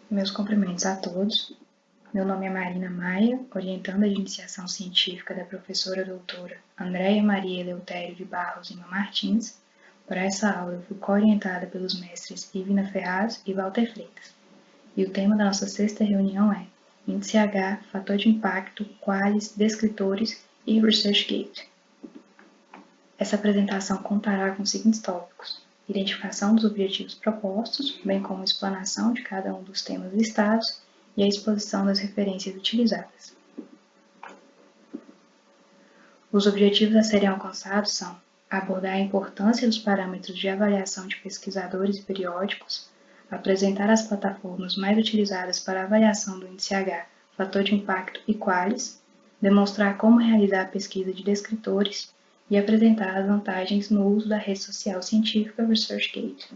Meus cumprimentos a todos. Meu nome é Marina Maia, orientanda de iniciação científica da professora doutora Andréia Maria Eleutério de Barros Lima Martins. Para essa aula, eu fui co-orientada pelos mestres Ivna Ferraz e Walter Freitas. E o tema da nossa sexta reunião é Índice H, Fator de Impacto, Qualis, Descritores e ResearchGate. Essa apresentação contará com os seguintes tópicos: identificação dos objetivos propostos, bem como explanação de cada um dos temas listados e a exposição das referências utilizadas. Os objetivos a serem alcançados são abordar a importância dos parâmetros de avaliação de pesquisadores e periódicos, apresentar as plataformas mais utilizadas para a avaliação do índice H, fator de impacto e Qualis, demonstrar como realizar a pesquisa de descritores e apresentar as vantagens no uso da rede social científica ResearchGate.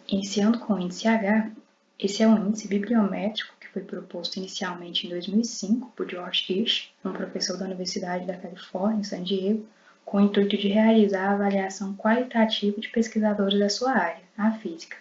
Iniciando com o índice H, esse é um índice bibliométrico que foi proposto inicialmente em 2005 por George Hirsch, um professor da Universidade da Califórnia, em San Diego, com o intuito de realizar a avaliação qualitativa de pesquisadores da sua área, a física.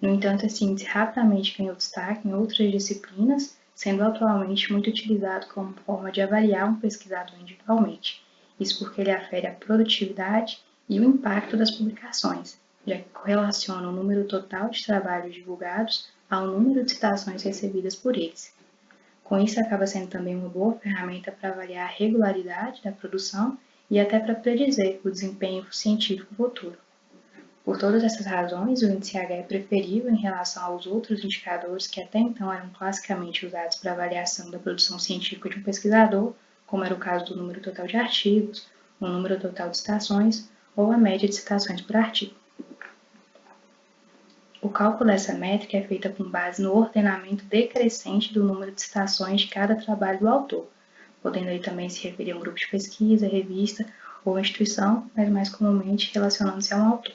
No entanto, esse índice rapidamente ganhou destaque em outras disciplinas, sendo atualmente muito utilizado como forma de avaliar um pesquisador individualmente. Isso porque ele afere a produtividade e o impacto das publicações, já que correlaciona o número total de trabalhos divulgados ao número de citações recebidas por eles. Com isso, acaba sendo também uma boa ferramenta para avaliar a regularidade da produção e até para predizer o desempenho científico futuro. Por todas essas razões, o índice H é preferível em relação aos outros indicadores que até então eram classicamente usados para avaliação da produção científica de um pesquisador, como era o caso do número total de artigos, o número total de citações ou a média de citações por artigo. O cálculo dessa métrica é feito com base no ordenamento decrescente do número de citações de cada trabalho do autor, podendo aí também se referir a um grupo de pesquisa, revista ou instituição, mas mais comumente relacionando-se a um autor.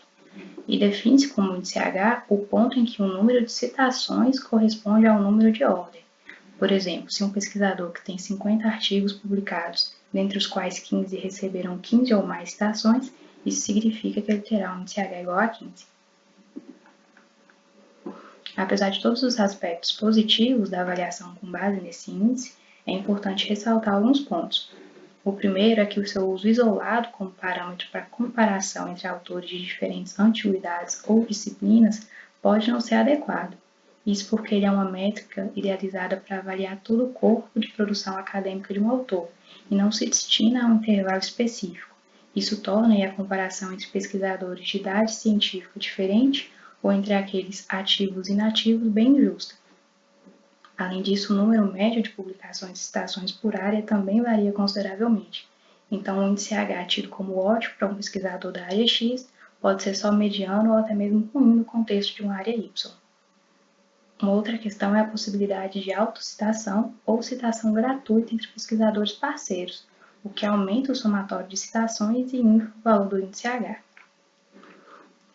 E define-se como índice H o ponto em que o número de citações corresponde ao número de ordem. Por exemplo, se um pesquisador que tem 50 artigos publicados, dentre os quais 15 receberam 15 ou mais citações, isso significa que ele terá um índice H igual a 15. Apesar de todos os aspectos positivos da avaliação com base nesse índice, é importante ressaltar alguns pontos. O primeiro é que o seu uso isolado como parâmetro para comparação entre autores de diferentes antiguidades ou disciplinas pode não ser adequado. Isso porque ele é uma métrica idealizada para avaliar todo o corpo de produção acadêmica de um autor e não se destina a um intervalo específico. Isso torna a comparação entre pesquisadores de idade científica diferente ou entre aqueles ativos e inativos bem injusta. Além disso, o número médio de publicações e citações por área também varia consideravelmente. Então, o índice H, tido como ótimo para um pesquisador da área X, pode ser só mediano ou até mesmo ruim no contexto de uma área Y. Uma outra questão é a possibilidade de autocitação ou citação gratuita entre pesquisadores parceiros, o que aumenta o somatório de citações e infla o valor do índice H.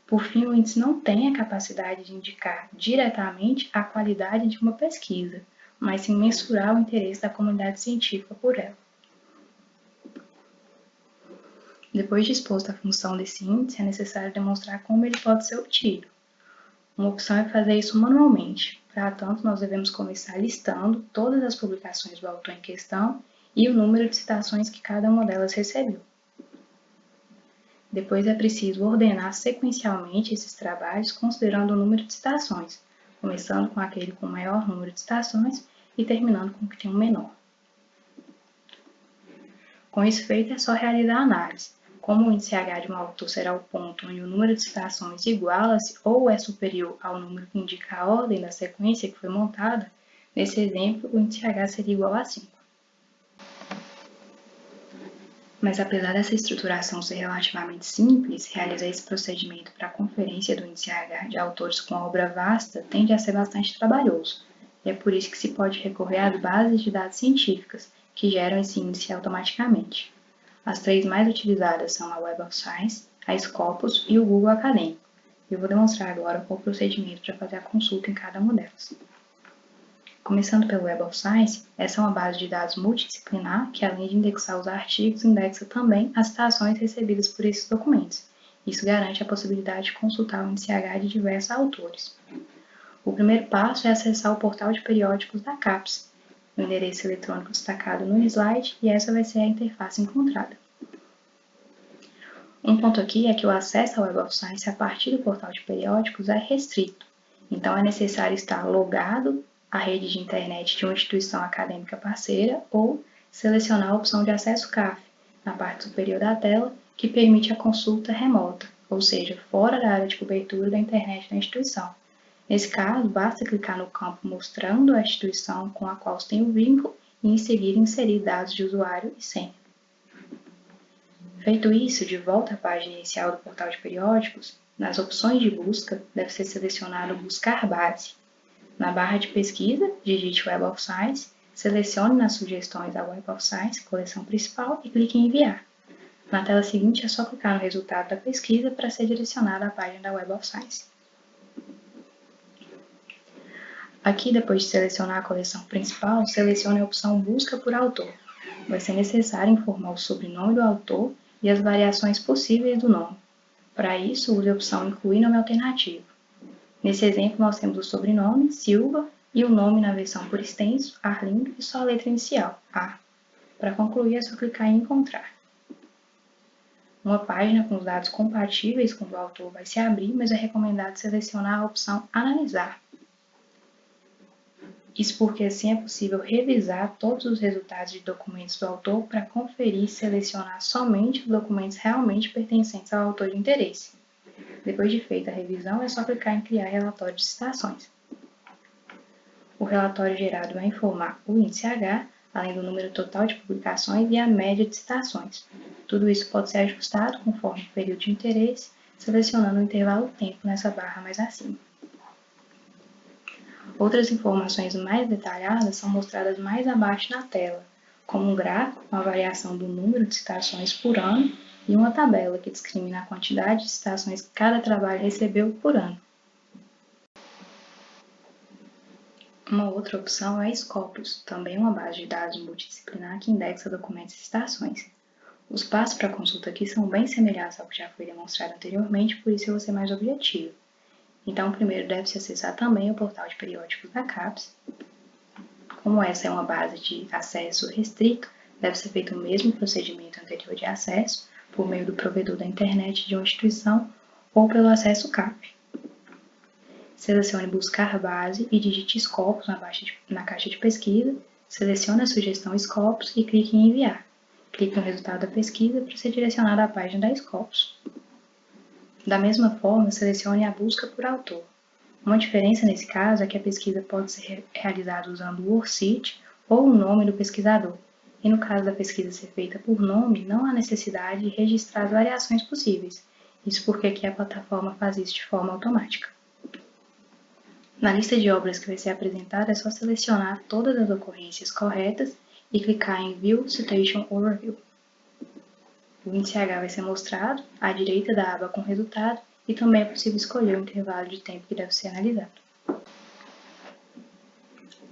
Por fim, o índice não tem a capacidade de indicar diretamente a qualidade de uma pesquisa, mas sim mensurar o interesse da comunidade científica por ela. Depois de exposta a função desse índice, é necessário demonstrar como ele pode ser obtido. Uma opção é fazer isso manualmente. Para tanto, nós devemos começar listando todas as publicações do autor em questão e o número de citações que cada uma delas recebeu. Depois é preciso ordenar sequencialmente esses trabalhos considerando o número de citações, começando com aquele com maior número de citações e terminando com o que tem um menor. Com isso feito, é só realizar a análise. Como o índice H de um autor será o ponto onde o número de citações iguala-se ou é superior ao número que indica a ordem da sequência que foi montada, nesse exemplo, o índice H seria igual a 5. Mas apesar dessa estruturação ser relativamente simples, realizar esse procedimento para a conferência do índice H de autores com obra vasta tende a ser bastante trabalhoso, e é por isso que se pode recorrer às bases de dados científicas, que geram esse índice automaticamente. As 3 mais utilizadas são a Web of Science, a Scopus e o Google Acadêmico. Eu vou demonstrar agora qual o procedimento para fazer a consulta em cada uma delas. Começando pelo Web of Science, essa é uma base de dados multidisciplinar que, além de indexar os artigos, indexa também as citações recebidas por esses documentos. Isso garante a possibilidade de consultar o índice H de diversos autores. O primeiro passo é acessar o portal de periódicos da CAPES, o endereço eletrônico destacado no slide, e essa vai ser a interface encontrada. Um ponto aqui é que o acesso ao Web of Science a partir do portal de periódicos é restrito, então é necessário estar logado à rede de internet de uma instituição acadêmica parceira ou selecionar a opção de acesso CAF, na parte superior da tela, que permite a consulta remota, ou seja, fora da área de cobertura da internet da instituição. Nesse caso, basta clicar no campo mostrando a instituição com a qual se tem o vínculo e em seguida inserir dados de usuário e senha. Feito isso, de volta à página inicial do portal de periódicos, nas opções de busca, deve ser selecionado Buscar Base. Na barra de pesquisa, digite Web of Science, selecione nas sugestões a Web of Science, coleção principal, e clique em Enviar. Na tela seguinte, é só clicar no resultado da pesquisa para ser direcionado à página da Web of Science. Aqui, depois de selecionar a coleção principal, selecione a opção Busca por Autor. Vai ser necessário informar o sobrenome do autor e as variações possíveis do nome. Para isso, use a opção Incluir nome alternativo. Nesse exemplo, nós temos o sobrenome, Silva, e o nome na versão por extenso, Arlindo, e só a letra inicial, A. Para concluir, é só clicar em Encontrar. Uma página com os dados compatíveis com o do autor vai se abrir, mas é recomendado selecionar a opção Analisar. Isso porque assim é possível revisar todos os resultados de documentos do autor para conferir e selecionar somente os documentos realmente pertencentes ao autor de interesse. Depois de feita a revisão, é só clicar em Criar relatório de citações. O relatório gerado vai informar o índice H, além do número total de publicações e a média de citações. Tudo isso pode ser ajustado conforme o período de interesse, selecionando o intervalo tempo nessa barra mais acima. Outras informações mais detalhadas são mostradas mais abaixo na tela, como um gráfico com a variação do número de citações por ano e uma tabela que discrimina a quantidade de citações que cada trabalho recebeu por ano. Uma outra opção é a Scopus, também uma base de dados multidisciplinar que indexa documentos e citações. Os passos para a consulta aqui são bem semelhantes ao que já foi demonstrado anteriormente, por isso eu vou ser mais objetivo. Então, primeiro deve-se acessar também o portal de periódicos da CAPES. Como essa é uma base de acesso restrito, deve ser feito o mesmo procedimento anterior de acesso, por meio do provedor da internet de uma instituição ou pelo acesso CAP. Selecione Buscar Base e digite Scopus na caixa de pesquisa, selecione a sugestão Scopus e clique em Enviar. Clique no resultado da pesquisa para ser direcionado à página da Scopus. Da mesma forma, selecione a busca por autor. Uma diferença nesse caso é que a pesquisa pode ser realizada usando o ORCID ou o nome do pesquisador. E no caso da pesquisa ser feita por nome, não há necessidade de registrar as variações possíveis. Isso porque aqui a plataforma faz isso de forma automática. Na lista de obras que vai ser apresentada, é só selecionar todas as ocorrências corretas e clicar em View Citation Overview. O índice H vai ser mostrado à direita da aba com resultado e também é possível escolher o intervalo de tempo que deve ser analisado.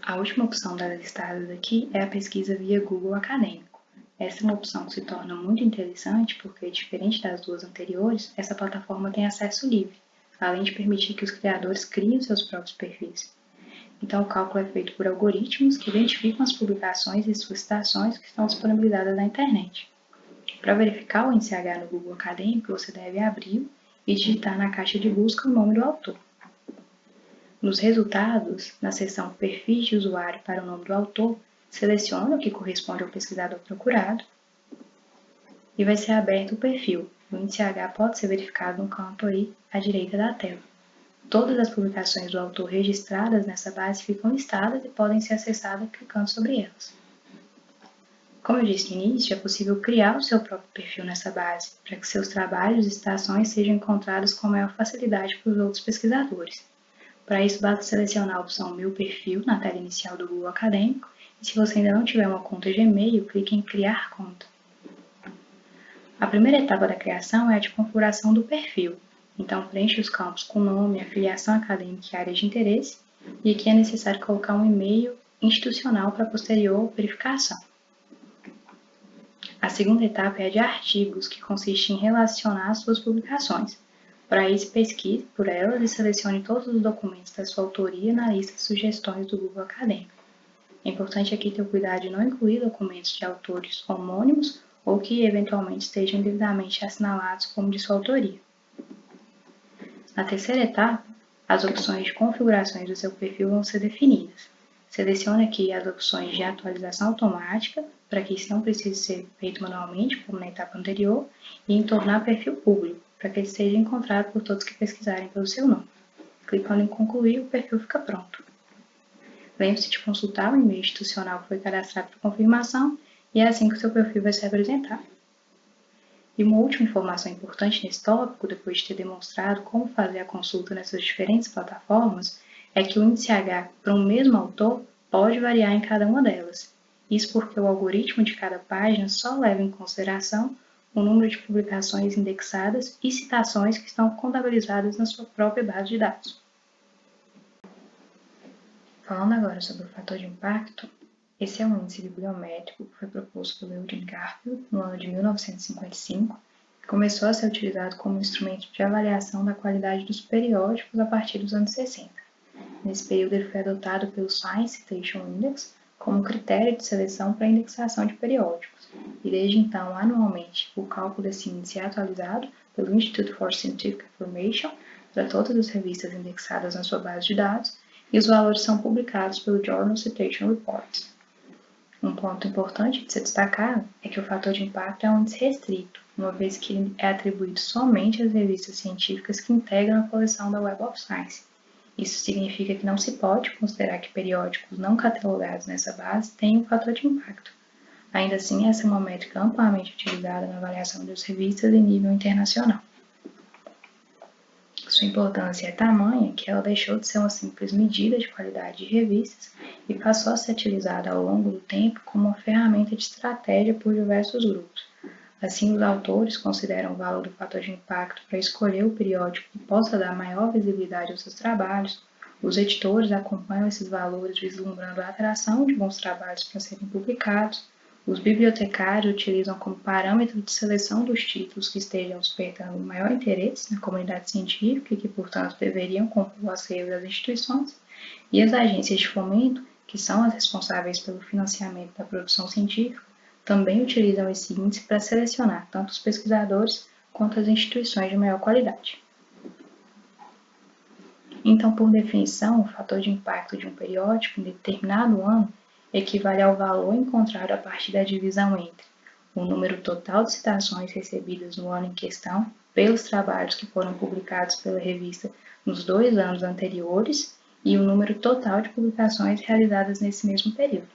A última opção das listadas aqui é a pesquisa via Google Acadêmico. Essa é uma opção que se torna muito interessante porque, diferente das duas anteriores, essa plataforma tem acesso livre, além de permitir que os criadores criem seus próprios perfis. Então, o cálculo é feito por algoritmos que identificam as publicações e suas citações que estão disponibilizadas na internet. Para verificar o índice H no Google Acadêmico, você deve abrir e digitar na caixa de busca o nome do autor. Nos resultados, na seção Perfis de usuário para o nome do autor, selecione o que corresponde ao pesquisador procurado e vai ser aberto o perfil. O índice H pode ser verificado no campo aí à direita da tela. Todas as publicações do autor registradas nessa base ficam listadas e podem ser acessadas clicando sobre elas. Como eu disse no início, é possível criar o seu próprio perfil nessa base, para que seus trabalhos e citações sejam encontrados com maior facilidade por outros pesquisadores. Para isso, basta selecionar a opção Meu Perfil na tela inicial do Google Acadêmico, e se você ainda não tiver uma conta Gmail, clique em Criar Conta. A primeira etapa da criação é a de configuração do perfil, então preencha os campos com nome, afiliação acadêmica e área de interesse, e aqui é necessário colocar um e-mail institucional para posterior verificação. A segunda etapa é a de artigos, que consiste em relacionar as suas publicações. Para isso, pesquise por elas e selecione todos os documentos da sua autoria na lista de sugestões do Google Acadêmico. É importante aqui ter o cuidado de não incluir documentos de autores homônimos ou que eventualmente estejam devidamente assinalados como de sua autoria. Na terceira etapa, as opções de configurações do seu perfil vão ser definidas. Selecione aqui as opções de atualização automática, para que isso não precise ser feito manualmente, como na etapa anterior, e em tornar perfil público, para que ele seja encontrado por todos que pesquisarem pelo seu nome. Clicando em concluir, o perfil fica pronto. Lembre-se de consultar o e-mail institucional que foi cadastrado para confirmação e é assim que o seu perfil vai ser apresentado. E uma última informação importante nesse tópico, depois de ter demonstrado como fazer a consulta nessas diferentes plataformas, é que o índice H para um mesmo autor pode variar em cada uma delas. Isso porque o algoritmo de cada página só leva em consideração o número de publicações indexadas e citações que estão contabilizadas na sua própria base de dados. Falando agora sobre o fator de impacto, esse é um índice bibliométrico que foi proposto pelo Eugene Garfield no ano de 1955 e começou a ser utilizado como instrumento de avaliação da qualidade dos periódicos a partir dos anos 60. Nesse período, ele foi adotado pelo Science Citation Index como critério de seleção para a indexação de periódicos, e desde então, anualmente, o cálculo desse índice é atualizado pelo Institute for Scientific Information para todas as revistas indexadas na sua base de dados, e os valores são publicados pelo Journal Citation Reports. Um ponto importante de ser destacado é que o fator de impacto é um índice restrito, uma vez que ele é atribuído somente às revistas científicas que integram a coleção da Web of Science. Isso significa que não se pode considerar que periódicos não catalogados nessa base tenham um fator de impacto. Ainda assim, essa é uma métrica amplamente utilizada na avaliação das revistas em nível internacional. Sua importância é tamanha que ela deixou de ser uma simples medida de qualidade de revistas e passou a ser utilizada ao longo do tempo como uma ferramenta de estratégia por diversos grupos. Assim, os autores consideram o valor do fator de impacto para escolher o periódico que possa dar maior visibilidade aos seus trabalhos. Os editores acompanham esses valores vislumbrando a atração de bons trabalhos para serem publicados. Os bibliotecários utilizam como parâmetro de seleção dos títulos que estejam despertando maior interesse na comunidade científica e que, portanto, deveriam compor o acervo das instituições. E as agências de fomento, que são as responsáveis pelo financiamento da produção científica, também utilizam esse índice para selecionar tanto os pesquisadores quanto as instituições de maior qualidade. Então, por definição, o fator de impacto de um periódico em determinado ano equivale ao valor encontrado a partir da divisão entre o número total de citações recebidas no ano em questão pelos trabalhos que foram publicados pela revista nos 2 anos anteriores e o número total de publicações realizadas nesse mesmo período.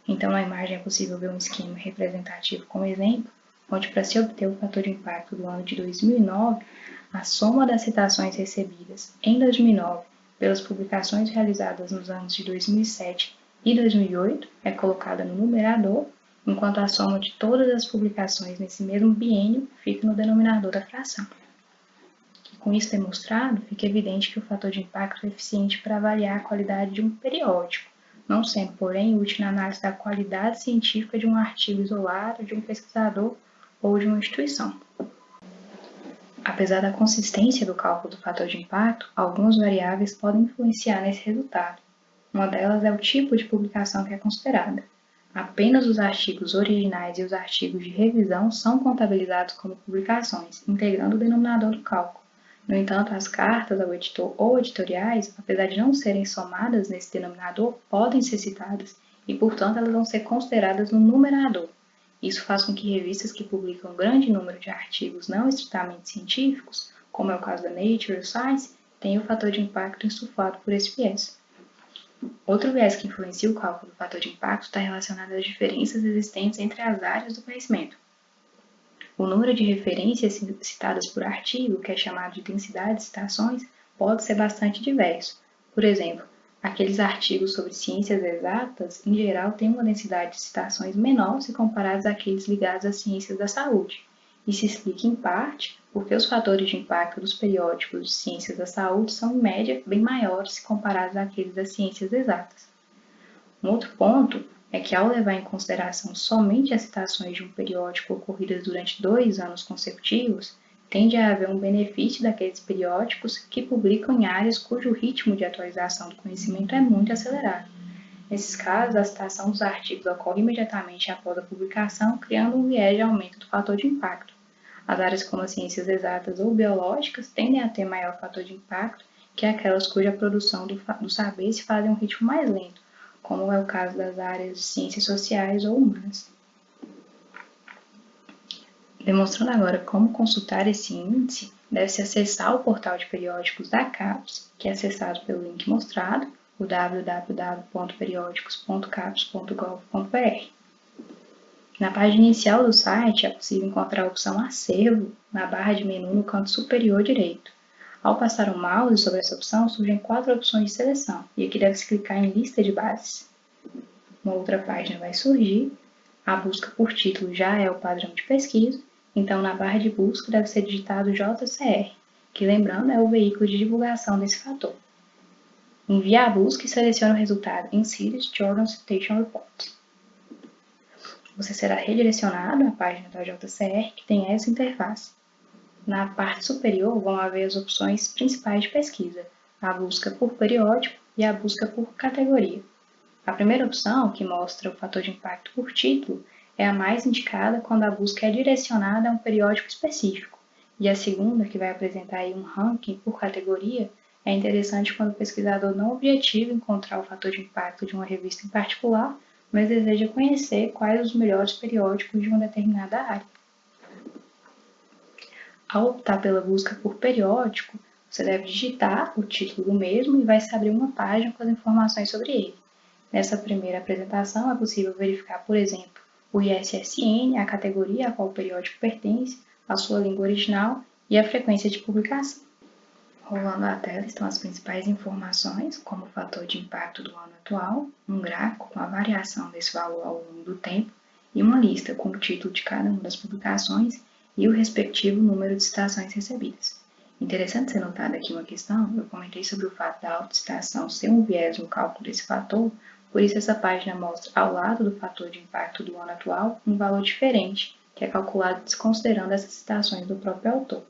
Então, na imagem é possível ver um esquema representativo como exemplo, onde para se obter o fator de impacto do ano de 2009, a soma das citações recebidas em 2009 pelas publicações realizadas nos anos de 2007 e 2008 é colocada no numerador, enquanto a soma de todas as publicações nesse mesmo biênio fica no denominador da fração. E com isso demonstrado, fica evidente que o fator de impacto é eficiente para avaliar a qualidade de um periódico, não sendo, porém, útil na análise da qualidade científica de um artigo isolado, de um pesquisador ou de uma instituição. Apesar da consistência do cálculo do fator de impacto, algumas variáveis podem influenciar nesse resultado. Uma delas é o tipo de publicação que é considerada. Apenas os artigos originais e os artigos de revisão são contabilizados como publicações, integrando o denominador do cálculo. No entanto, as cartas ao editor ou editoriais, apesar de não serem somadas nesse denominador, podem ser citadas e, portanto, elas vão ser consideradas no numerador. Isso faz com que revistas que publicam um grande número de artigos não estritamente científicos, como é o caso da Nature ou Science, tenham o fator de impacto insuflado por esse viés. Outro viés que influencia o cálculo do fator de impacto está relacionado às diferenças existentes entre as áreas do conhecimento. O número de referências citadas por artigo, que é chamado de densidade de citações, pode ser bastante diverso. Por exemplo, aqueles artigos sobre ciências exatas, em geral, têm uma densidade de citações menor se comparados àqueles ligados às ciências da saúde. Isso explica, em parte, porque os fatores de impacto dos periódicos de ciências da saúde são, em média, bem maiores se comparados àqueles das ciências exatas. Um outro ponto é que, ao levar em consideração somente as citações de um periódico ocorridas durante 2 anos consecutivos, tende a haver um benefício daqueles periódicos que publicam em áreas cujo ritmo de atualização do conhecimento é muito acelerado. Nesses casos, a citação dos artigos ocorre imediatamente após a publicação, criando um viés de aumento do fator de impacto. As áreas como as ciências exatas ou biológicas tendem a ter maior fator de impacto que aquelas cuja produção do saber se faz em um ritmo mais lento, como é o caso das áreas de ciências sociais ou humanas. Demonstrando agora como consultar esse índice, deve-se acessar o portal de periódicos da CAPES, que é acessado pelo link mostrado, o www.periodicos.capes.gov.br. Na página inicial do site é possível encontrar a opção Acervo na barra de menu no canto superior direito. Ao passar o mouse sobre essa opção, surgem 4 opções de seleção, e aqui deve-se clicar em Lista de bases. Uma outra página vai surgir, a busca por título já é o padrão de pesquisa, então na barra de busca deve ser digitado JCR, que lembrando é o veículo de divulgação desse fator. Envie a busca e selecione o resultado Insert Journal Citation Report. Você será redirecionado à página da JCR, que tem essa interface. Na parte superior vão haver as opções principais de pesquisa, a busca por periódico e a busca por categoria. A primeira opção, que mostra o fator de impacto por título, é a mais indicada quando a busca é direcionada a um periódico específico, e a segunda, que vai apresentar aí um ranking por categoria, é interessante quando o pesquisador não objetiva encontrar o fator de impacto de uma revista em particular, mas deseja conhecer quais os melhores periódicos de uma determinada área. Ao optar pela busca por periódico, você deve digitar o título do mesmo e vai se abrir uma página com as informações sobre ele. Nessa primeira apresentação, é possível verificar, por exemplo, o ISSN, a categoria a qual o periódico pertence, a sua língua original e a frequência de publicação. Rolando a tela estão as principais informações, como o fator de impacto do ano atual, um gráfico com a variação desse valor ao longo do tempo e uma lista com o título de cada uma das publicações e o respectivo número de citações recebidas. Interessante ser notada aqui uma questão, eu comentei sobre o fato da autocitação ser um viés no cálculo desse fator, por isso essa página mostra ao lado do fator de impacto do ano atual um valor diferente, que é calculado desconsiderando essas citações do próprio autor.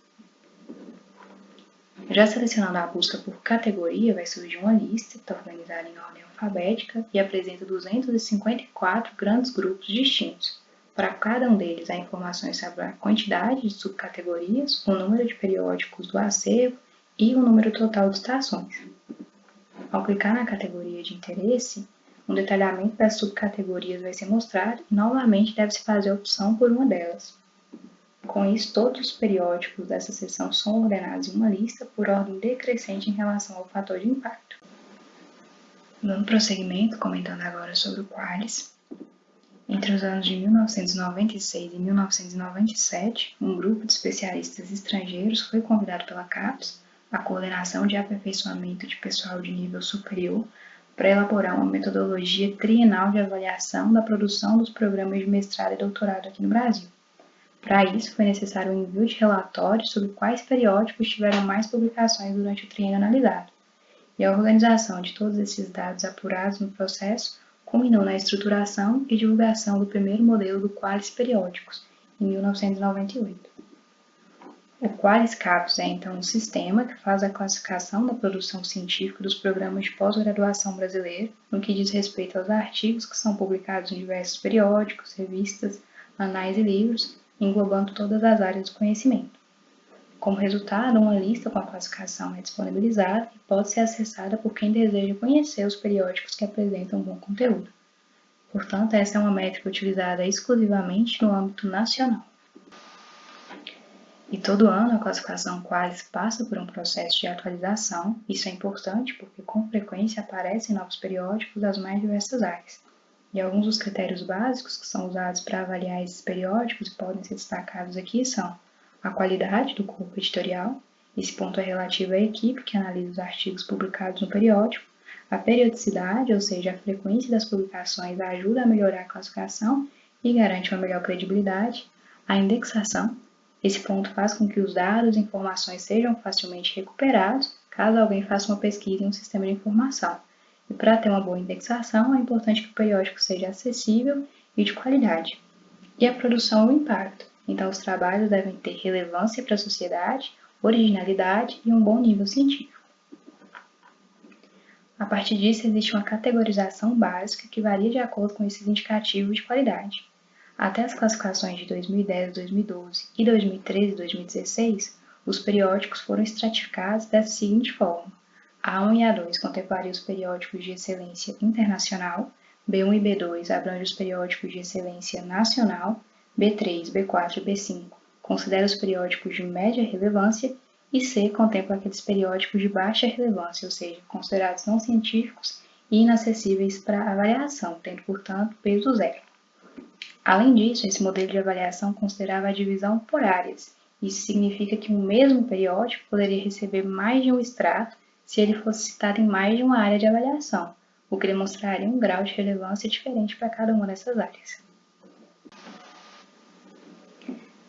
Já selecionando a busca por categoria, vai surgir uma lista que está organizada em ordem alfabética e apresenta 254 grandes grupos distintos. Para cada um deles, há informações sobre a quantidade de subcategorias, o número de periódicos do acervo e o número total de citações. Ao clicar na categoria de interesse, um detalhamento das subcategorias vai ser mostrado e novamente deve-se fazer a opção por uma delas. Com isso, todos os periódicos dessa seção são ordenados em uma lista por ordem decrescente em relação ao fator de impacto. Dando prosseguimento, comentando agora sobre o Qualis. Entre os anos de 1996 e 1997, um grupo de especialistas estrangeiros foi convidado pela CAPES, a Coordenação de Aperfeiçoamento de Pessoal de Nível Superior, para elaborar uma metodologia trienal de avaliação da produção dos programas de mestrado e doutorado aqui no Brasil. Para isso, foi necessário o envio de relatórios sobre quais periódicos tiveram mais publicações durante o triênio analisado. E a organização de todos esses dados apurados no processo culminou na estruturação e divulgação do primeiro modelo do Qualis Periódicos, em 1998. O Qualis Capes é, então, um sistema que faz a classificação da produção científica dos programas de pós-graduação brasileiro, no que diz respeito aos artigos que são publicados em diversos periódicos, revistas, anais e livros, englobando todas as áreas do conhecimento. Como resultado, uma lista com a classificação é disponibilizada e pode ser acessada por quem deseja conhecer os periódicos que apresentam bom conteúdo. Portanto, essa é uma métrica utilizada exclusivamente no âmbito nacional. E todo ano a classificação Qualis passa por um processo de atualização. Isso é importante porque com frequência aparecem novos periódicos das mais diversas áreas. E alguns dos critérios básicos que são usados para avaliar esses periódicos e podem ser destacados aqui são a qualidade do corpo editorial, esse ponto é relativo à equipe que analisa os artigos publicados no periódico, a periodicidade, ou seja, a frequência das publicações ajuda a melhorar a classificação e garante uma melhor credibilidade, a indexação, esse ponto faz com que os dados e informações sejam facilmente recuperados caso alguém faça uma pesquisa em um sistema de informação. E para ter uma boa indexação, é importante que o periódico seja acessível e de qualidade. E a produção e o impacto. Então, os trabalhos devem ter relevância para a sociedade, originalidade e um bom nível científico. A partir disso, existe uma categorização básica que varia de acordo com esses indicativos de qualidade. Até as classificações de 2010, 2012 e 2013 e 2016, os periódicos foram estratificados dessa seguinte forma: A1 e A2 contemplariam os periódicos de excelência internacional, B1 e B2 abrangem os periódicos de excelência nacional, B3, B4 e B5 considera os periódicos de média relevância e C contempla aqueles periódicos de baixa relevância, ou seja, considerados não científicos e inacessíveis para avaliação, tendo, portanto, peso zero. Além disso, esse modelo de avaliação considerava a divisão por áreas. Isso significa que um mesmo periódico poderia receber mais de um extrato se ele fosse citado em mais de uma área de avaliação, o que demonstraria um grau de relevância diferente para cada uma dessas áreas.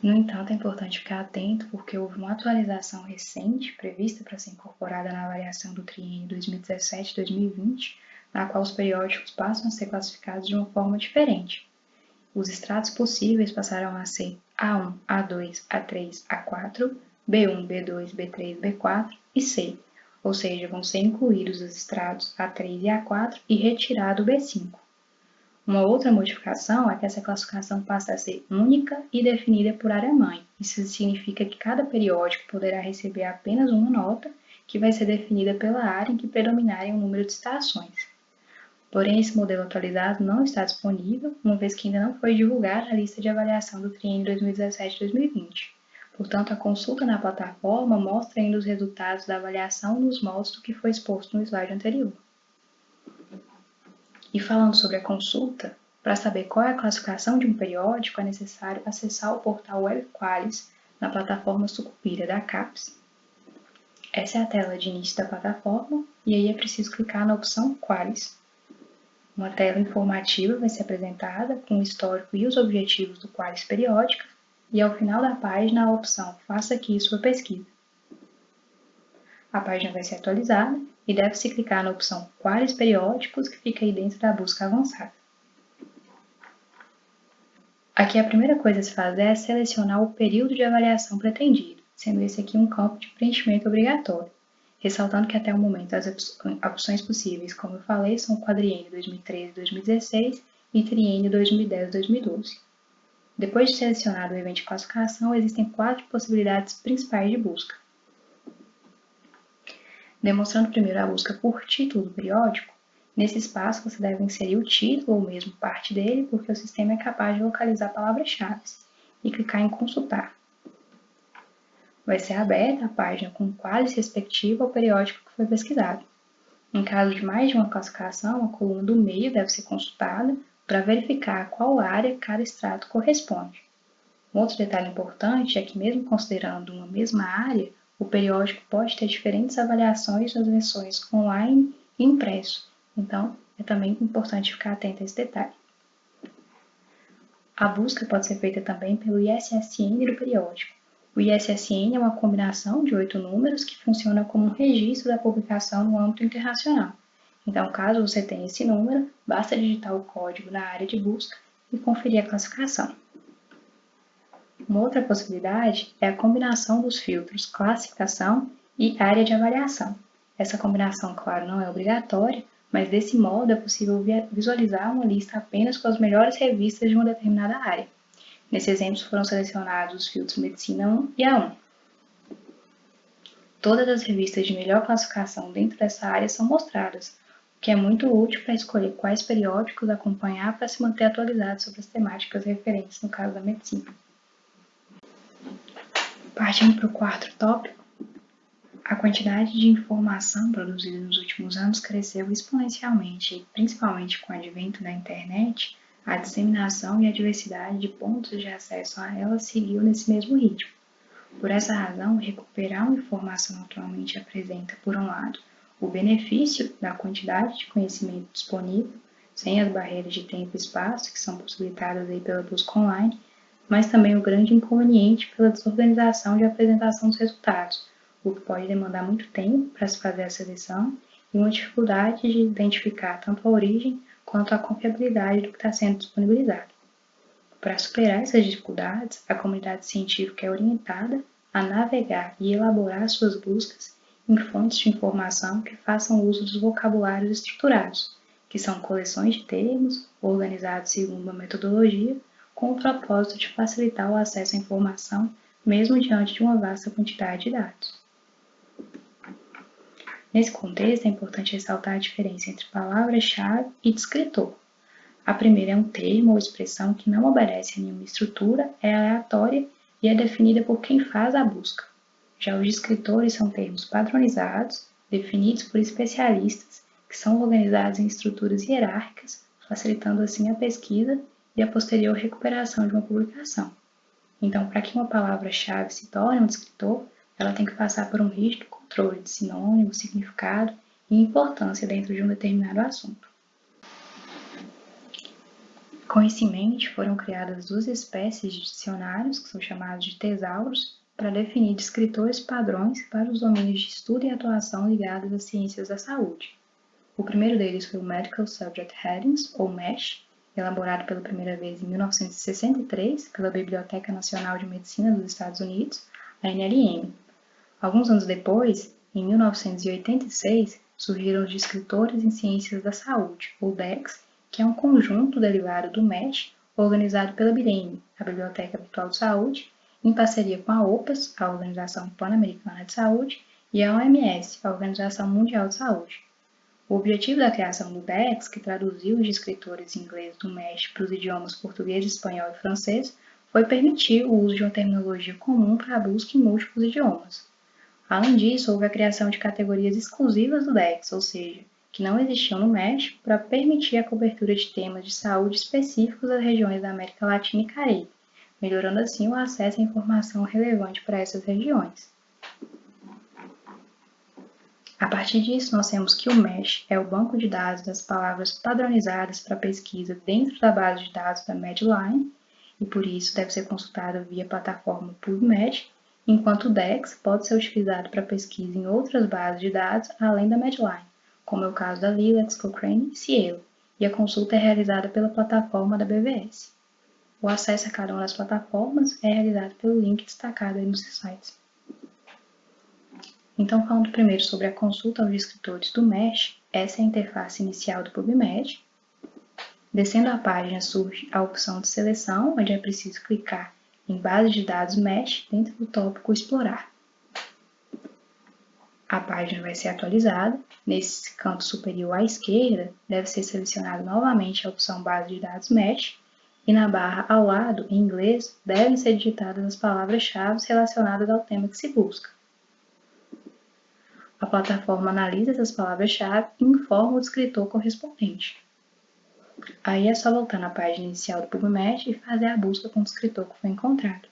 No entanto, é importante ficar atento porque houve uma atualização recente prevista para ser incorporada na avaliação do triênio 2017-2020, na qual os periódicos passam a ser classificados de uma forma diferente. Os extratos possíveis passarão a ser A1, A2, A3, A4, B1, B2, B3, B4 e C, ou seja, vão ser incluídos os extratos A3 e A4 e retirado o B5. Uma outra modificação é que essa classificação passa a ser única e definida por área-mãe. Isso significa que cada periódico poderá receber apenas uma nota, que vai ser definida pela área em que predominarem o número de citações. Porém, esse modelo atualizado não está disponível, uma vez que ainda não foi divulgada a lista de avaliação do triênio 2017-2020. Portanto, a consulta na plataforma mostra ainda os resultados da avaliação nos moldes do que foi exposto no slide anterior. E falando sobre a consulta, para saber qual é a classificação de um periódico, é necessário acessar o portal WebQualis na plataforma Sucupira da CAPES. Essa é a tela de início da plataforma e aí é preciso clicar na opção Qualis. Uma tela informativa vai ser apresentada com o histórico e os objetivos do Qualis periódica e ao final da página a opção Faça aqui sua pesquisa. A página vai ser atualizada e deve-se clicar na opção Qualis periódicos, que fica aí dentro da busca avançada. Aqui a primeira coisa a se fazer é selecionar o período de avaliação pretendido, sendo esse aqui um campo de preenchimento obrigatório, ressaltando que até o momento as opções possíveis, como eu falei, são o quadriênio 2013-2016 e triênio 2010-2012. Depois de selecionado o evento de classificação, existem 4 possibilidades principais de busca. Demonstrando primeiro a busca por título do periódico, nesse espaço você deve inserir o título ou mesmo parte dele, porque o sistema é capaz de localizar palavras-chave e clicar em consultar. Vai ser aberta a página com o qualis respectivo ao periódico que foi pesquisado. Em caso de mais de uma classificação, a coluna do meio deve ser consultada para verificar a qual área cada extrato corresponde. Um outro detalhe importante é que, mesmo considerando uma mesma área, o periódico pode ter diferentes avaliações nas versões online e impresso, então é também importante ficar atento a esse detalhe. A busca pode ser feita também pelo ISSN do periódico. O ISSN é uma combinação de 8 números que funciona como um registro da publicação no âmbito internacional. Então, caso você tenha esse número, basta digitar o código na área de busca e conferir a classificação. Uma outra possibilidade é a combinação dos filtros classificação e área de avaliação. Essa combinação, claro, não é obrigatória, mas desse modo é possível visualizar uma lista apenas com as melhores revistas de uma determinada área. Nesse exemplo foram selecionados os filtros Medicina 1 e A1. Todas as revistas de melhor classificação dentro dessa área são mostradas, o que é muito útil para escolher quais periódicos acompanhar para se manter atualizado sobre as temáticas referentes no caso da medicina. Partindo para o quarto tópico, a quantidade de informação produzida nos últimos anos cresceu exponencialmente e, principalmente com o advento da internet, a disseminação e a diversidade de pontos de acesso a ela seguiu nesse mesmo ritmo. Por essa razão, recuperar uma informação atualmente apresenta, por um lado, o benefício da quantidade de conhecimento disponível, sem as barreiras de tempo e espaço que são possibilitadas aí pela busca online, mas também o grande inconveniente pela desorganização de apresentação dos resultados, o que pode demandar muito tempo para se fazer a seleção e uma dificuldade de identificar tanto a origem quanto a confiabilidade do que está sendo disponibilizado. Para superar essas dificuldades, a comunidade científica é orientada a navegar e elaborar suas buscas em fontes de informação que façam uso dos vocabulários estruturados, que são coleções de termos organizados segundo uma metodologia com o propósito de facilitar o acesso à informação, mesmo diante de uma vasta quantidade de dados. Nesse contexto, é importante ressaltar a diferença entre palavra-chave e descritor. A primeira é um termo ou expressão que não obedece a nenhuma estrutura, é aleatória e é definida por quem faz a busca. Já os descritores são termos padronizados, definidos por especialistas, que são organizados em estruturas hierárquicas, facilitando assim a pesquisa e a posterior recuperação de uma publicação. Então, para que uma palavra-chave se torne um descritor, ela tem que passar por um rígido controle de sinônimo, significado e importância dentro de um determinado assunto. Com isso em mente, foram criadas duas espécies de dicionários, que são chamados de tesauros, para definir descritores padrões para os domínios de estudo e atuação ligados às ciências da saúde. O primeiro deles foi o Medical Subject Headings, ou MESH, elaborado pela primeira vez em 1963 pela Biblioteca Nacional de Medicina dos Estados Unidos, a NLM. Alguns anos depois, em 1986, surgiram os descritores em ciências da saúde, ou DEX, que é um conjunto derivado do MESH, organizado pela BIREM, a Biblioteca Virtual de Saúde, em parceria com a OPAS, a Organização Pan-Americana de Saúde, e a OMS, a Organização Mundial de Saúde. O objetivo da criação do DEX, que traduziu os descritores em inglês do MESH para os idiomas português, espanhol e francês, foi permitir o uso de uma terminologia comum para a busca em múltiplos idiomas. Além disso, houve a criação de categorias exclusivas do DEX, ou seja, que não existiam no MESH, para permitir a cobertura de temas de saúde específicos das regiões da América Latina e Caribe, melhorando assim o acesso à informação relevante para essas regiões. A partir disso, nós temos que o MESH é o banco de dados das palavras padronizadas para pesquisa dentro da base de dados da Medline, e por isso deve ser consultado via plataforma PubMed, enquanto o DEX pode ser utilizado para pesquisa em outras bases de dados além da Medline, como é o caso da Lilacs, Cochrane e Cielo, e a consulta é realizada pela plataforma da BVS. O acesso a cada uma das plataformas é realizado pelo link destacado aí nos sites. Então, falando primeiro sobre a consulta aos descritores do MESH, essa é a interface inicial do PubMed. Descendo a página surge a opção de seleção, onde é preciso clicar em Base de Dados MESH dentro do tópico Explorar. A página vai ser atualizada. Nesse canto superior à esquerda, deve ser selecionada novamente a opção Base de Dados MESH e na barra ao lado, em inglês, devem ser digitadas as palavras-chave relacionadas ao tema que se busca. A plataforma analisa essas palavras-chave e informa o descritor correspondente. Aí é só voltar na página inicial do PubMed e fazer a busca com o descritor que foi encontrado.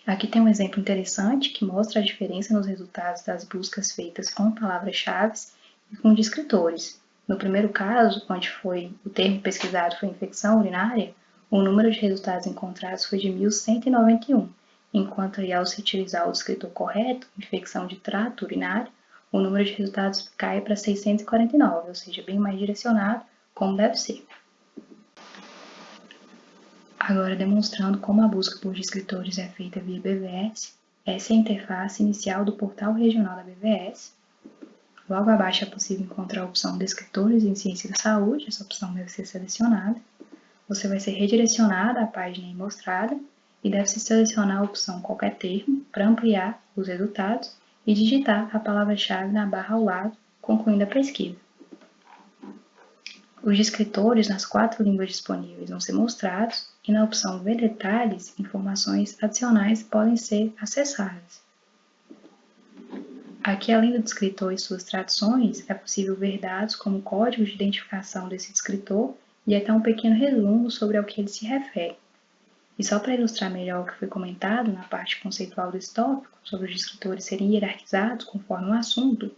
Aqui tem um exemplo interessante que mostra a diferença nos resultados das buscas feitas com palavras-chave e com descritores. No primeiro caso, onde o termo pesquisado foi infecção urinária, o número de resultados encontrados foi de 1.191, enquanto ao se utilizar o descritor correto, infecção de trato urinário, o número de resultados cai para 649, ou seja, bem mais direcionado, como deve ser. Agora, demonstrando como a busca por descritores é feita via BVS, essa é a interface inicial do portal regional da BVS. Logo abaixo é possível encontrar a opção Descritores em Ciência da Saúde, essa opção deve ser selecionada. Você vai ser redirecionado à página aí mostrada e deve-se selecionar a opção Qualquer Termo para ampliar os resultados e digitar a palavra-chave na barra ao lado, concluindo a pesquisa. Os descritores nas 4 línguas disponíveis vão ser mostrados e na opção Ver Detalhes, informações adicionais podem ser acessadas. Aqui, além do descritor e suas traduções, é possível ver dados como o código de identificação desse descritor e até um pequeno resumo sobre ao que ele se refere. E só para ilustrar melhor o que foi comentado na parte conceitual desse tópico, sobre os descritores serem hierarquizados conforme o assunto,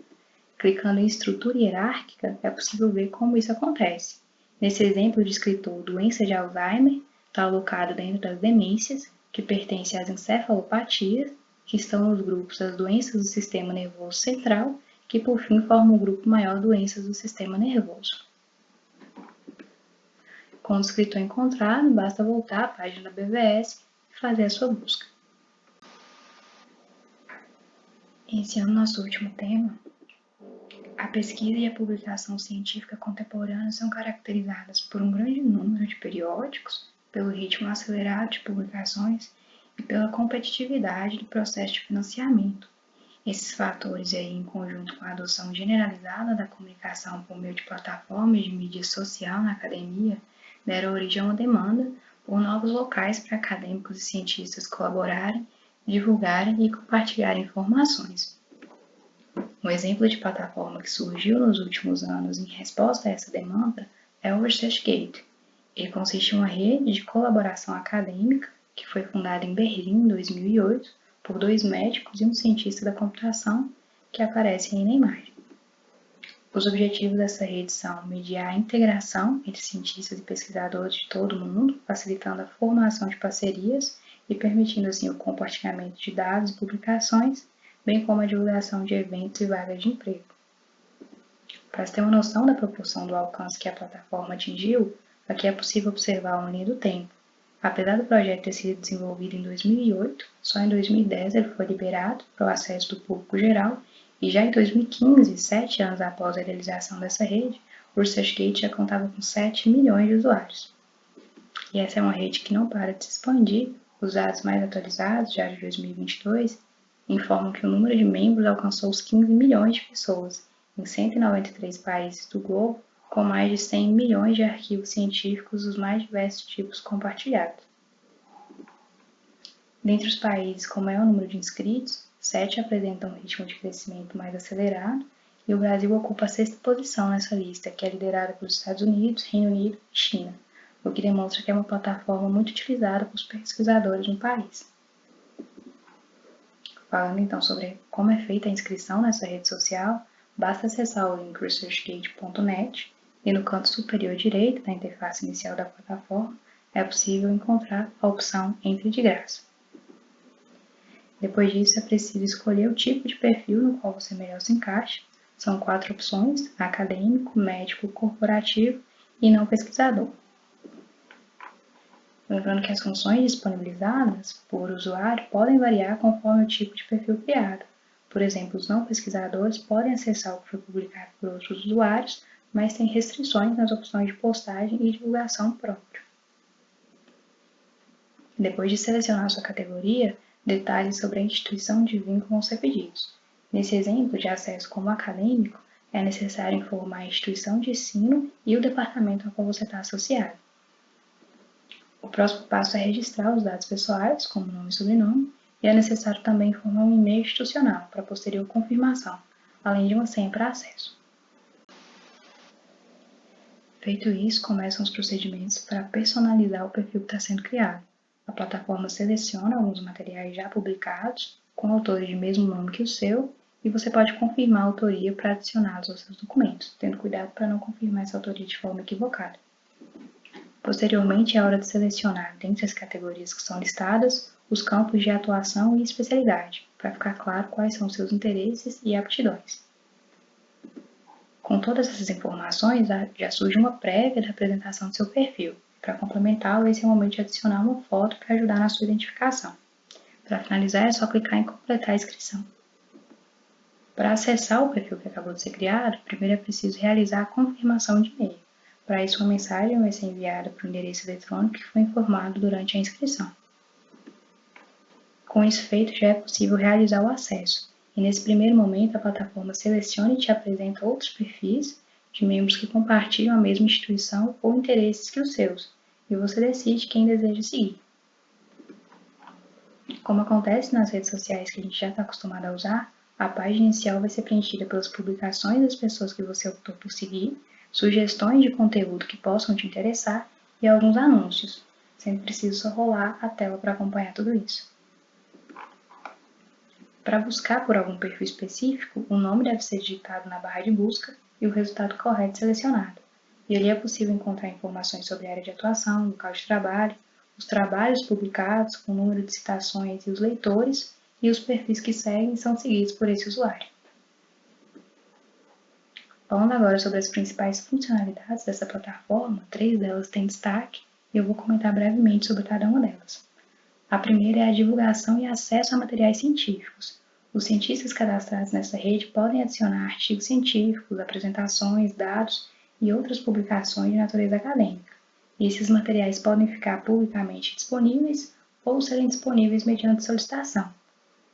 clicando em estrutura hierárquica, é possível ver como isso acontece. Nesse exemplo, o descritor doença de Alzheimer está alocado dentro das demências, que pertencem às encefalopatias, que estão nos grupos das doenças do sistema nervoso central, que por fim formam o grupo maior doenças do sistema nervoso. Com o descritor encontrado, basta voltar à página da BVS e fazer a sua busca. Iniciando nosso último tema, a pesquisa e a publicação científica contemporânea são caracterizadas por um grande número de periódicos, pelo ritmo acelerado de publicações e pela competitividade do processo de financiamento. Esses fatores, aí, em conjunto com a adoção generalizada da comunicação por meio de plataformas de mídia social na academia, deram origem a uma demanda por novos locais para acadêmicos e cientistas colaborarem, divulgarem e compartilharem informações. Um exemplo de plataforma que surgiu nos últimos anos em resposta a essa demanda é o ResearchGate. Ele consiste em uma rede de colaboração acadêmica que foi fundada em Berlim em 2008 por 2 médicos e um cientista da computação que aparecem aí na imagem. Os objetivos dessa rede são mediar a integração entre cientistas e pesquisadores de todo o mundo, facilitando a formação de parcerias e permitindo assim o compartilhamento de dados e publicações, bem como a divulgação de eventos e vagas de emprego. Para se ter uma noção da proporção do alcance que a plataforma atingiu, aqui é possível observar uma linha do tempo. Apesar do projeto ter sido desenvolvido em 2008, só em 2010 ele foi liberado para o acesso do público geral e já em 2015, 7 anos após a realização dessa rede, o ResearchGate já contava com 7 milhões de usuários. E essa é uma rede que não para de se expandir. Os dados mais atualizados, já de 2022, informam que o número de membros alcançou os 15 milhões de pessoas, em 193 países do globo, com mais de 100 milhões de arquivos científicos dos mais diversos tipos compartilhados. Dentre os países com maior número de inscritos, 7 apresentam um ritmo de crescimento mais acelerado, e o Brasil ocupa a 6ª posição nessa lista, que é liderada pelos Estados Unidos, Reino Unido e China, o que demonstra que é uma plataforma muito utilizada pelos pesquisadores no país. Falando então sobre como é feita a inscrição nessa rede social, basta acessar o link researchgate.net e no canto superior direito da interface inicial da plataforma é possível encontrar a opção Entre de graça. Depois disso, é preciso escolher o tipo de perfil no qual você melhor se encaixa. São 4 opções: acadêmico, médico, corporativo e não pesquisador. Lembrando que as funções disponibilizadas por usuário podem variar conforme o tipo de perfil criado. Por exemplo, os não pesquisadores podem acessar o que foi publicado por outros usuários, mas tem restrições nas opções de postagem e divulgação própria. Depois de selecionar sua categoria, detalhes sobre a instituição de vínculo vão ser pedidos. Nesse exemplo de acesso como acadêmico, é necessário informar a instituição de ensino e o departamento ao qual você está associado. O próximo passo é registrar os dados pessoais, como nome e sobrenome, e é necessário também informar um e-mail institucional para posterior confirmação, além de uma senha para acesso. Feito isso, começam os procedimentos para personalizar o perfil que está sendo criado. A plataforma seleciona alguns materiais já publicados, com autores de mesmo nome que o seu, e você pode confirmar a autoria para adicioná-los aos seus documentos, tendo cuidado para não confirmar essa autoria de forma equivocada. Posteriormente, é hora de selecionar, dentre as categorias que são listadas, os campos de atuação e especialidade, para ficar claro quais são seus interesses e aptidões. Com todas essas informações, já surge uma prévia da apresentação do seu perfil. Para complementá-lo, esse é o momento de adicionar uma foto para ajudar na sua identificação. Para finalizar, é só clicar em completar a inscrição. Para acessar o perfil que acabou de ser criado, primeiro é preciso realizar a confirmação de e-mail. Para isso, uma mensagem vai ser enviada para o endereço eletrônico que foi informado durante a inscrição. Com isso feito, já é possível realizar o acesso. E nesse primeiro momento, a plataforma seleciona e te apresenta outros perfis de membros que compartilham a mesma instituição ou interesses que os seus, e você decide quem deseja seguir. Como acontece nas redes sociais que a gente já está acostumado a usar, a página inicial vai ser preenchida pelas publicações das pessoas que você optou por seguir, sugestões de conteúdo que possam te interessar e alguns anúncios. Sempre preciso só rolar a tela para acompanhar tudo isso. Para buscar por algum perfil específico, o nome deve ser digitado na barra de busca e o resultado correto selecionado. E ali é possível encontrar informações sobre a área de atuação, local de trabalho, os trabalhos publicados, com o número de citações e os leitores, e os perfis que seguem são seguidos por esse usuário. Falando agora sobre as principais funcionalidades dessa plataforma, 3 delas têm destaque e eu vou comentar brevemente sobre cada uma delas. A primeira é a divulgação e acesso a materiais científicos. Os cientistas cadastrados nessa rede podem adicionar artigos científicos, apresentações, dados e outras publicações de natureza acadêmica. E esses materiais podem ficar publicamente disponíveis ou serem disponíveis mediante solicitação.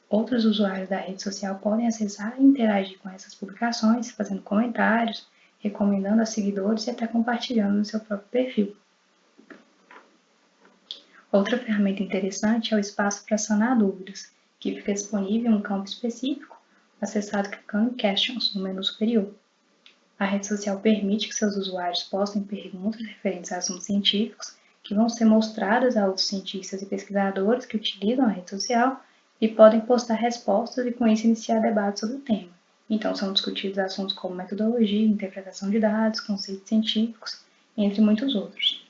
Outros usuários da rede social podem acessar e interagir com essas publicações, fazendo comentários, recomendando a seguidores e até compartilhando no seu próprio perfil. Outra ferramenta interessante é o espaço para sanar dúvidas, que fica disponível em um campo específico, acessado clicando em Questions no menu superior. A rede social permite que seus usuários postem perguntas referentes a assuntos científicos que vão ser mostradas a outros cientistas e pesquisadores que utilizam a rede social e podem postar respostas e com isso iniciar debates sobre o tema. Então são discutidos assuntos como metodologia, interpretação de dados, conceitos científicos, entre muitos outros.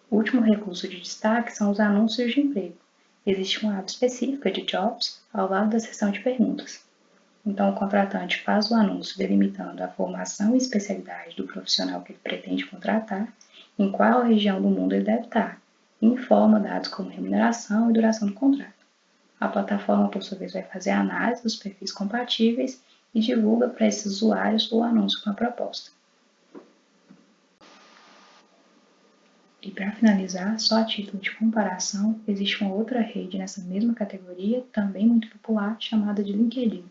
O último recurso de destaque são os anúncios de emprego. Existe uma aba específica de Jobs ao lado da seção de perguntas. Então, o contratante faz o anúncio delimitando a formação e especialidade do profissional que ele pretende contratar, em qual região do mundo ele deve estar, e informa dados como remuneração e duração do contrato. A plataforma, por sua vez, vai fazer a análise dos perfis compatíveis e divulga para esses usuários o anúncio com a proposta. E para finalizar, só a título de comparação, existe uma outra rede nessa mesma categoria, também muito popular, chamada de LinkedIn.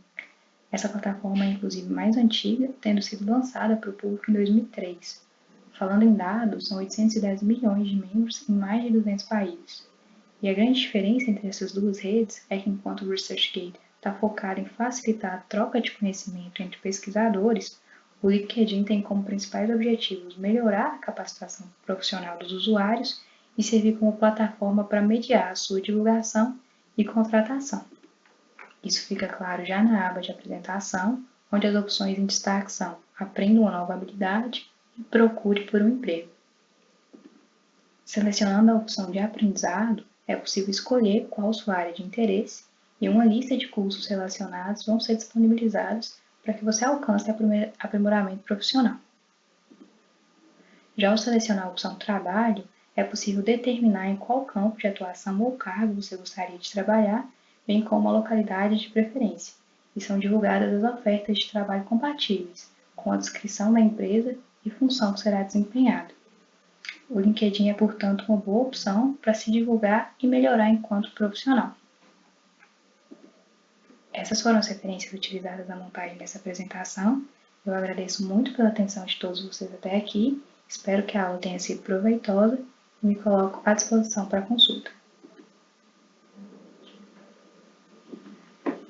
Essa plataforma é inclusive mais antiga, tendo sido lançada para o público em 2003. Falando em dados, são 810 milhões de membros em mais de 200 países. E a grande diferença entre essas duas redes é que enquanto o ResearchGate está focado em facilitar a troca de conhecimento entre pesquisadores, o LinkedIn tem como principais objetivos melhorar a capacitação profissional dos usuários e servir como plataforma para mediar a sua divulgação e contratação. Isso fica claro já na aba de apresentação, onde as opções em destaque são Aprenda uma nova habilidade e Procure por um emprego. Selecionando a opção de aprendizado, é possível escolher qual sua área de interesse e uma lista de cursos relacionados vão ser disponibilizados para que você alcance aprimoramento profissional. Já ao selecionar a opção Trabalho, é possível determinar em qual campo de atuação ou cargo você gostaria de trabalhar, bem como a localidade de preferência, e são divulgadas as ofertas de trabalho compatíveis, com a descrição da empresa e função que será desempenhada. O LinkedIn é, portanto, uma boa opção para se divulgar e melhorar enquanto profissional. Essas foram as referências utilizadas na montagem dessa apresentação. Eu agradeço muito pela atenção de todos vocês até aqui, espero que a aula tenha sido proveitosa e me coloco à disposição para consulta.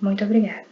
Muito obrigada.